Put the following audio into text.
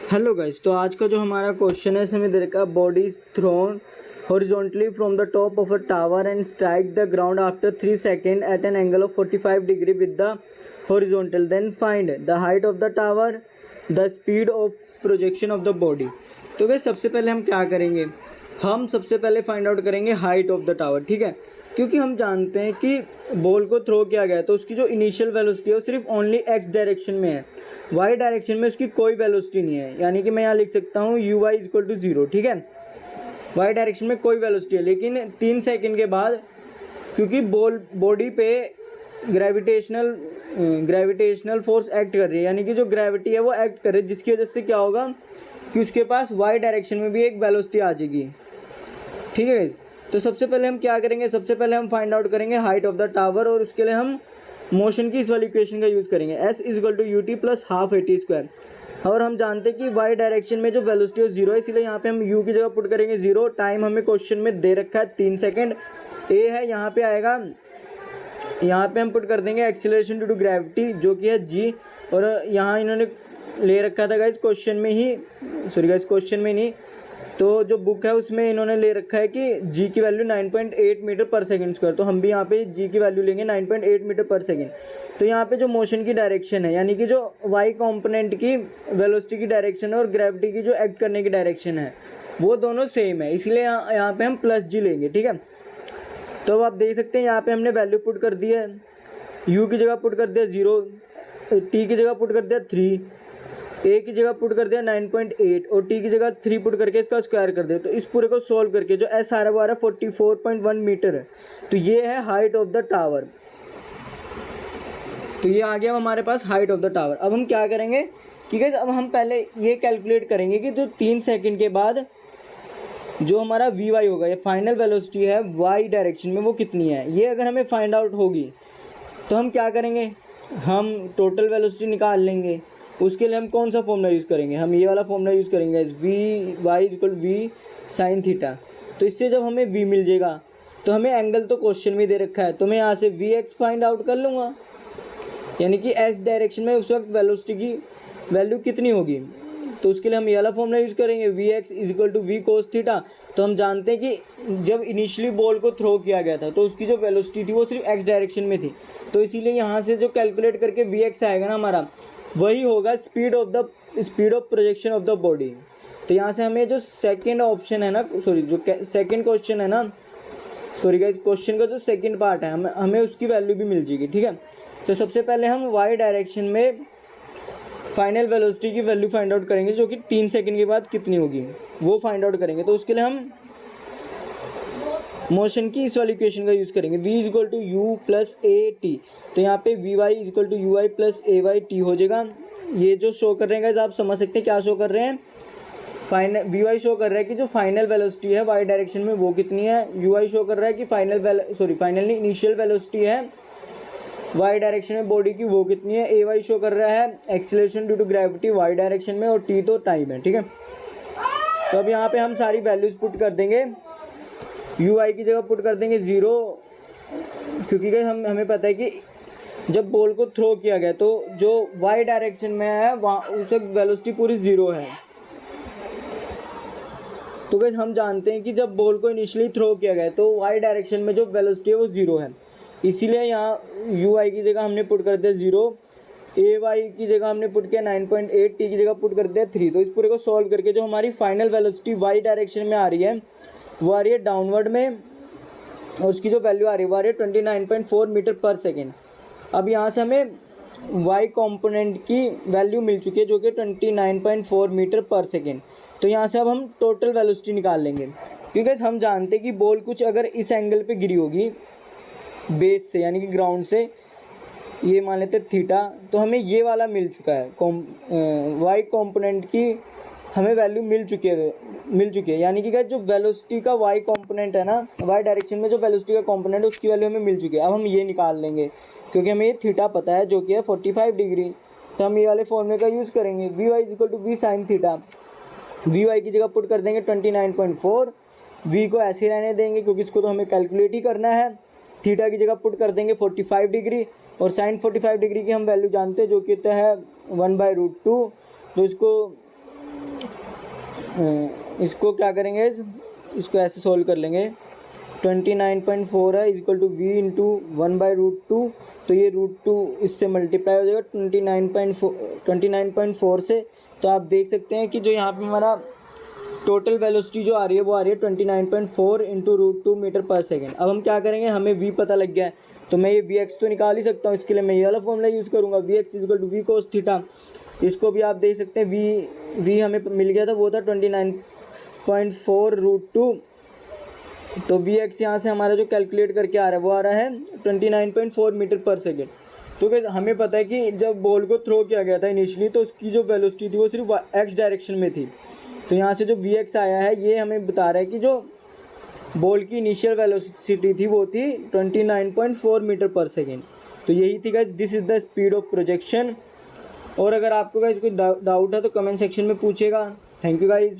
Hello guys, तो आज का जो हमारा क्वेश्चन है इसमें दे रखा है body is thrown horizontally from the top of a tower and strike the ground after 3 second at an angle of 45 degree with the horizontal, then find the height of the tower, the speed of projection of the body. तो guys सबसे पहले हम क्या करेंगे, हम सबसे पहले find out करेंगे हाइट ऑफ द टावर। ठीक है, क्योंकि हम जानते हैं कि बॉल को थ्रो किया गया है तो उसकी जो इनिशियल वेलोसिटी है वो सिर्फ ओनली एक्स डायरेक्शन में है, वाई डायरेक्शन में उसकी कोई वेलोसिटी नहीं है। यानी कि मैं यहाँ लिख सकता हूँ यू वाई इक्वल टू 0। ठीक है, वाई डायरेक्शन में कोई वेलोसिटी है, लेकिन 3 सेकंड के बाद क्योंकि बॉडी पे ग्रेविटेशनल फोर्स एक्ट कर रही है, यानी कि जो ग्रेविटी है वो एक्ट कर रही है, जिसकी वजह से क्या होगा कि उसके पास वाई डायरेक्शन में भी एक वेलोसिटी आ जाएगी। ठीक है, तो सबसे पहले हम क्या करेंगे, सबसे पहले हम फाइंड आउट करेंगे हाइट ऑफ द टावर, और उसके लिए हम मोशन की इस वाली इक्वेशन का यूज़ करेंगे, s equal to u t plus half a t square. और हम जानते हैं कि वाई डायरेक्शन में जो वेलोसिटी है 0 है, इसीलिए यहाँ पे हम u की जगह पुट करेंगे 0। टाइम हमें क्वेश्चन में दे रखा है 3 सेकेंड, a है यहाँ पे आएगा, यहाँ पे हम पुट कर देंगे एक्सीलरेशन ड्यू टू ग्रेविटी जो कि है g। और यहाँ इन्होंने ले रखा था गाइस क्वेश्चन में ही, सॉरी गाइस क्वेश्चन में नहीं, तो जो बुक है उसमें इन्होंने ले रखा है कि g की वैल्यू 9.8 मीटर पर सेकंड स्क्वायर, तो हम भी यहाँ पे g की वैल्यू लेंगे 9.8 मीटर पर सेकंड। तो यहाँ पे जो मोशन की डायरेक्शन है, यानी कि जो y कंपोनेंट की वेलोसिटी की डायरेक्शन है और ग्रेविटी की जो एक्ट करने की डायरेक्शन है वो दोनों सेम है, इसलिए यहाँ पे हम प्लस g लेंगे। ठीक है, तो अब आप देख सकते हैं यहाँ पे हमने वैल्यू पुट कर दी है, u की जगह पुट कर दिया 0, t की जगह पुट कर दिया 3, a की जगह पुट कर दिया 9.8 और t की जगह 3 पुट करके इसका स्क्वायर कर दिया। तो इस पूरे को सॉल्व करके जो s आ रहा है वो आ रहा है 44.1 मीटर है। तो ये है हाइट ऑफ द टावर। तो ये आ गया हमारे पास हाइट ऑफ द टावर। अब हम क्या करेंगे कि गाइस अब हम पहले ये कैलकुलेट करेंगे कि जो 3 सेकंड के बाद जो हमारा वी वाई होगा, ये फाइनल वेलोसिटी है वाई डायरेक्शन में, वो कितनी है। ये अगर हमें फाइंड आउट होगी तो हम क्या करेंगे, हम टोटल वेलोसिटी निकाल लेंगे। उसके लिए हम कौन सा फॉर्मूला यूज़ करेंगे, हम ये वाला फॉर्मूला यूज़ करेंगे, v y equal v sine theta. तो इससे जब हमें वी मिल जाएगा तो हमें एंगल तो क्वेश्चन में दे रखा है, तो मैं यहाँ से वी एक्स फाइंड आउट कर लूँगा, यानी कि एस डायरेक्शन में उस वक्त वेलोसिटी की वैल्यू कितनी होगी। तो उसके लिए हम ये वाला फॉर्मूला यूज़ करेंगे, v x is equal to v cos theta. तो हम जानते हैं कि जब इनिशियली बॉल को थ्रो किया गया था तो उसकी जो वेलोसिटी थी वो सिर्फ एक्स डायरेक्शन में थी, तो इसीलिए यहाँ से जो कैलकुलेट करके वी एक्स आएगा ना हमारा, वही होगा speed of projection of the body. तो यहाँ से हमें जो सेकंड ऑप्शन है ना, सॉरी जो सेकंड क्वेश्चन है ना, सॉरी गाइस क्वेश्चन का जो सेकंड पार्ट है हमें उसकी वैल्यू भी मिल जाएगी। ठीक है, तो सबसे पहले हम वाई डायरेक्शन में फाइनल वेलोसिटी की वैल्यू फाइंड आउट करेंगे जो कि 3 सेकंड के बाद कितनी होगी वो फाइंड आउट करेंगे। तो उसके लिए हम मोशन की इस वाली इक्वेशन का यूज़ करेंगे, v equal to u plus a t. तो यहाँ पे v y equal to u y plus a y t हो जाएगा। ये जो शो कर रहे हैं आप समझ सकते हैं क्या शो कर रहे हैं, फाइनल वी वाई शो कर रहा है कि जो फाइनल वेलोसिटी है वाई डायरेक्शन में वो कितनी है, यू वाई शो कर रहा है कि फाइनल इनिशियल वेलोसिटी है वाई डायरेक्शन में बॉडी की वो कितनी है, ए वाई शो कर रहा है acceleration due to gravity y direction में, और टी तो टाइम है। ठीक है, तो अब यहाँ पे हम सारी वैल्यूज पुट कर देंगे, यू आई की जगह पुट कर देंगे 0, क्योंकि हमें पता है कि जब बॉल को थ्रो किया गया तो जो वाई डायरेक्शन में है वहाँ उस वक्त वेलोसिटी पूरी 0 है। तो गाइस हम जानते हैं कि जब बॉल को इनिशियली थ्रो किया गया तो वाई डायरेक्शन में जो वेलोसिटी है वो 0 है, इसीलिए यहाँ यू आई की जगह हमने पुट कर दिया 0, ए वाई की जगह हमने पुट किया 9.8, टी की जगह पुट कर दिया 3। तो इस पूरे को सॉल्व करके जो हमारी फाइनल वेलोसिटी वाई डायरेक्शन में आ रही है वो आ रही है डाउनवर्ड में, और उसकी जो वैल्यू आ रही है वो आ रही है 29.4 मीटर पर सेकेंड। अब यहाँ से हमें वाई कंपोनेंट की वैल्यू मिल चुकी है जो कि 29.4 मीटर पर सेकेंड। तो यहाँ से अब हम टोटल वेलोसिटी निकाल लेंगे, क्योंकि हम जानते हैं कि बॉल कुछ अगर इस एंगल पे गिरी होगी बेस से, यानी कि ग्राउंड से, ये मान लेते थीटा, तो हमें ये वाला मिल चुका है वाई कंपोनेंट की हमें वैल्यू मिल चुकी है, यानी कि जो वेलोसिटी का वाई कंपोनेंट है ना, वाई डायरेक्शन में जो वेलोसिटी का कंपोनेंट है उसकी वैल्यू हमें मिल चुकी है। अब हम ये निकाल लेंगे क्योंकि हमें ये थीटा पता है जो कि है 45 डिग्री। तो हम ये वाले फॉर्मूले का यूज़ करेंगे, v y equal to v sine theta. V y की जगह पुट कर देंगे 29.4, वी को ऐसे ही रहने देंगे क्योंकि इसको तो हमें कैलकुलेट ही करना है। थीटा की जगह पुट कर देंगे 45 डिग्री, और साइन 45 डिग्री की हम वैल्यू जानते हैं जो कि होता है 1/√2। तो इसको इसको क्या करेंगे, इसको ऐसे सोल्व कर लेंगे। 29.4 है इक्वल टू v इंटू 1/√2, तो ये √2 इससे मल्टीप्लाई हो जाएगा 29.4 से। तो आप देख सकते हैं कि जो यहाँ पे हमारा टोटल वेलोसिटी जो आ रही है वो आ रही है 29.4 इंटू √2 मीटर पर सेकेंड। अब हम क्या करेंगे, हमें v पता लग गया है तो मैं ये vx तो निकाल ही सकता हूँ। इसके लिए मैं ये वाला फॉर्मूला यूज़ करूँगा, vx equal to v cos theta. इसको भी आप देख सकते हैं, v हमें मिल गया था, वो था 29.4 √2। तो vx यहाँ से हमारा जो कैलकुलेट करके आ रहा है वो आ रहा है 29.4 मीटर पर सेकेंड। तो क्या हमें पता है कि जब बॉल को थ्रो किया गया था इनिशियली तो उसकी जो वेलोसिटी थी वो सिर्फ x डायरेक्शन में थी। तो यहाँ से जो vx आया है ये हमें बता रहा है कि जो बॉल की इनिशियल वेलोसिटी थी वो थी 29.4 मीटर पर सेकेंड। तो यही थी guys, this is the speed of projection. और अगर आपको गाइस कोई डाउट है तो कमेंट सेक्शन में पूछेगा। Thank you guys.